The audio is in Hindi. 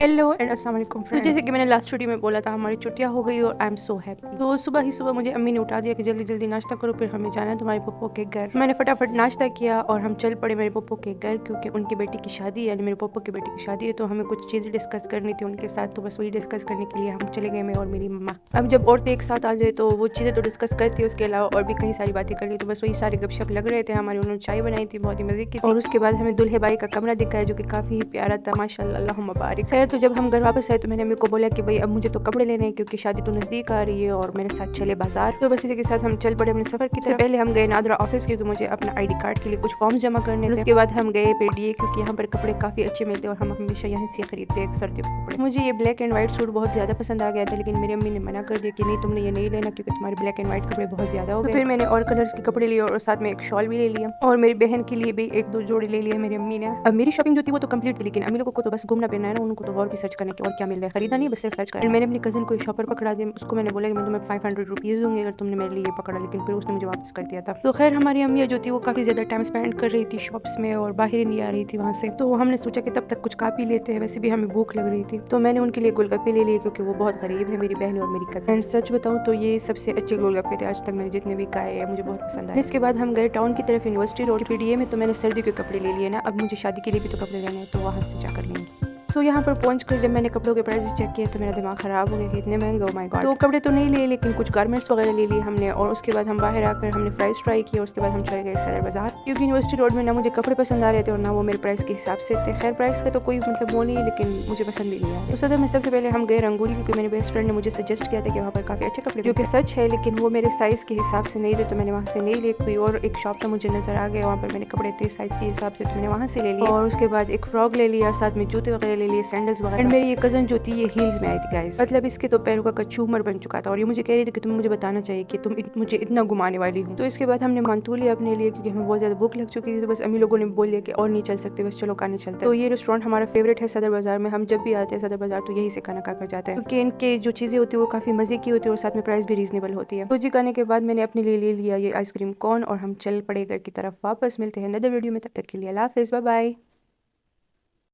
हेलो एंड अस्सलाम वालेकुम फ्रेंड। जैसे कि मैंने लास्ट वीडियो में बोला था, हमारी छुट्टियां हो गई और आई एम सो हैप्पी। तो सुबह ही सुबह मुझे अम्मी ने उठा दिया कि जल्दी जल्दी नाश्ता करो, फिर हमें जाना है तुम्हारे पप्पो के घर। मैंने फटाफट नाश्ता किया और हम चल पड़े मेरे पप्पो के घर, क्योंकि उनकी बेटी की शादी है, यानी मेरे पप्पो की बेटी की शादी है। तो हमें कुछ चीज़ें डिस्कस करनी थी उनके साथ, तो बस वही डिस्कस करने के लिए हम चले गए, मैं और मेरी मम्मा। अब जब औरतें एक साथ आ जाए तो वो चीज़ें तो डिस्कस करती है, उसके अलावा और भी कई सारी बातें करती, तो बस वही सारे गपशप लग रहे थे हमारे। उन्होंने चाय बनाई थी, बहुत ही मजे की थी। और उसके बाद हमें दुल्हे भाई का कमरा दिखाया, जो कि काफी प्यारा था, माशाल्लाह अल्लाहुम्मा मुबारक। खैर, तो जब हम घर वापस आए तो मैंने अम्मी को बोला कि भाई अब मुझे तो कपड़े लेने हैं, क्योंकि शादी तो नजदीक आ रही है और मेरे साथ चले बाजार। तो बस इसी के साथ हम चल पड़े अपने सफर की तरफ। पहले हम गए नादरा ऑफिस, क्योंकि मुझे अपना आईडी कार्ड के लिए कुछ फॉर्म्स जमा करने थे। उसके बाद हम गए पीडीए, क्योंकि यहाँ पर कपड़े काफी अच्छे मिलते हैं और हम हमेशा यहाँ से खरीदते हैं सर्दियों के कपड़े। मुझे ये ब्लैक एंड व्हाइट सूट बहुत ज्यादा पसंद आ गया था, लेकिन मेरी अम्मी ने मना कर दिया कि नहीं, तुमने ये नहीं लेना, क्योंकि तुम्हारे ब्लैक एंड व्हाइट कपड़े बहुत ज्यादा हो गए। फिर मैंने और कलर्स के कपड़े लिए और साथ में एक शॉल भी ले लिया, और मेरी बहन के लिए भी एक दो जोड़े ले लिए मेरी अम्मी ने। अब मेरी शॉपिंग जो थी वो तो कंप्लीट थी, लेकिन अम्मी लोगों को तो बस घूमना फिरना है ना, उनको तो और भी सर्च करने की और क्या मिल रहा है, खरीदा नहीं, बस सिर्फ सर्च करना। मैंने अपनी कजन को शॉपर पकड़ा दिया, उसको मैंने बोला कि मैं तुम्हें 500 रुपीज़ दूंगी अगर तुमने मेरे लिए ये पकड़ा, लेकिन फिर उसने मुझे वापस कर दिया था। तो खैर, हमारी अम्मी जो थी वो काफ़ी ज़्यादा टाइम स्पेंड कर रही थी शॉप्स में और बाहर ही नहीं आ रही थी वहाँ से। तो हमने सोचा कि तब तक कुछ खा पी लेते हैं, वैसे भी हमें भूख लग रही थी। तो मैंने उनके लिए गोलगप्पे ले लिए, क्योंकि वो बहुत गरीब है, मेरी बहन और मेरी कजन। एंड सच बताऊँ तो ये सबसे अच्छे गोलगप्पे थे आज तक मैंने जितने भी खाए हैं, मुझे बहुत पसंद आए। इसके बाद हम गए टाउन की तरफ, यूनिवर्सिटी रोड पीडीए में। तो मैंने सर्दी के कपड़े ले लिए ना, अब मुझे शादी के लिए भी तो कपड़े लेने हैं, तो वहाँ से जाकर लेंगे। सो यहाँ पर पहुंचकर जब मैंने कपड़ों के प्राइस चेक किए तो मेरा दिमाग खराब हो गया कि इतने महंगे, ओ माय गॉड। तो कपड़े तो नहीं लिए, लेकिन कुछ गारमेंट्स वगैरह ले लिए हमने। और उसके बाद हम बाहर आकर हमने फ्राइज ट्राई किए, उसके बाद हम चले गए सदर बाजार, क्योंकि यूनिवर्सिटी रोड में ना मुझे कपड़े पसंद आ रहे थे और ना वो मेरे प्राइस के हिसाब से थे। खैर, प्राइस का तो कोई मतलब वो नहीं, लेकिन मुझे पसंद भी नहीं आया। तो सदर में सबसे पहले हम गए रंगोली, क्योंकि मेरे बेस्ट फ्रेंड ने मुझे सजेस्ट किया था कि वहाँ पर काफ़ी अच्छे कपड़े, जो कि सच है, लेकिन वो मेरे साइज़ के हिसाब से नहीं थे, तो मैंने वहाँ से नहीं लिए। कोई और एक शॉप था मुझे नजर आ गया, वहाँ पर मैंने कपड़े थे साइज़ के हिसाब से, तो मैंने वहाँ से ले लिया। और उसके बाद एक फ्रॉक ले लिया, साथ में जूते वगैरह ले लिए, सैंडल्स वगैरह। एंड मेरी ये कजन जो थी ये हील्स में आई थी गाइस, मतलब इसके तो पैरों का कचूमर बन चुका था, और ये मुझे कह रही थी कि तुम्हें मुझे बताना चाहिए कि तुम मुझे इतना घुमाने वाली हो। तो इसके बाद हमने मंतू लिया अपने लिए, क्योंकि हमें बहुत ज्यादा भूख लग चुकी थी। तो बस अम्मी लोगों ने बोल दिया कि और नहीं चल सकते, बस चलो खाने चलते हैं। तो ये रेस्टोरेंट हमारा फेवरेट है सदर बाजार में, हम जब भी आते हैं सदर बाजार तो यही से खाना खाकर जाते हैं, क्योंकि इनके जो चीजें होती है वो काफी मजे की होती है और साथ में प्राइस भी रीजनेबल होती है। तो जी खाने के बाद मैंने अपने लिए ले लिया ये आइसक्रीम कोन, और हम चल पड़े घर की तरफ वापस। मिलते हैं नदर वीडियो में, तब तक के लिए अल्लाह हाफिज़, बाय बाय।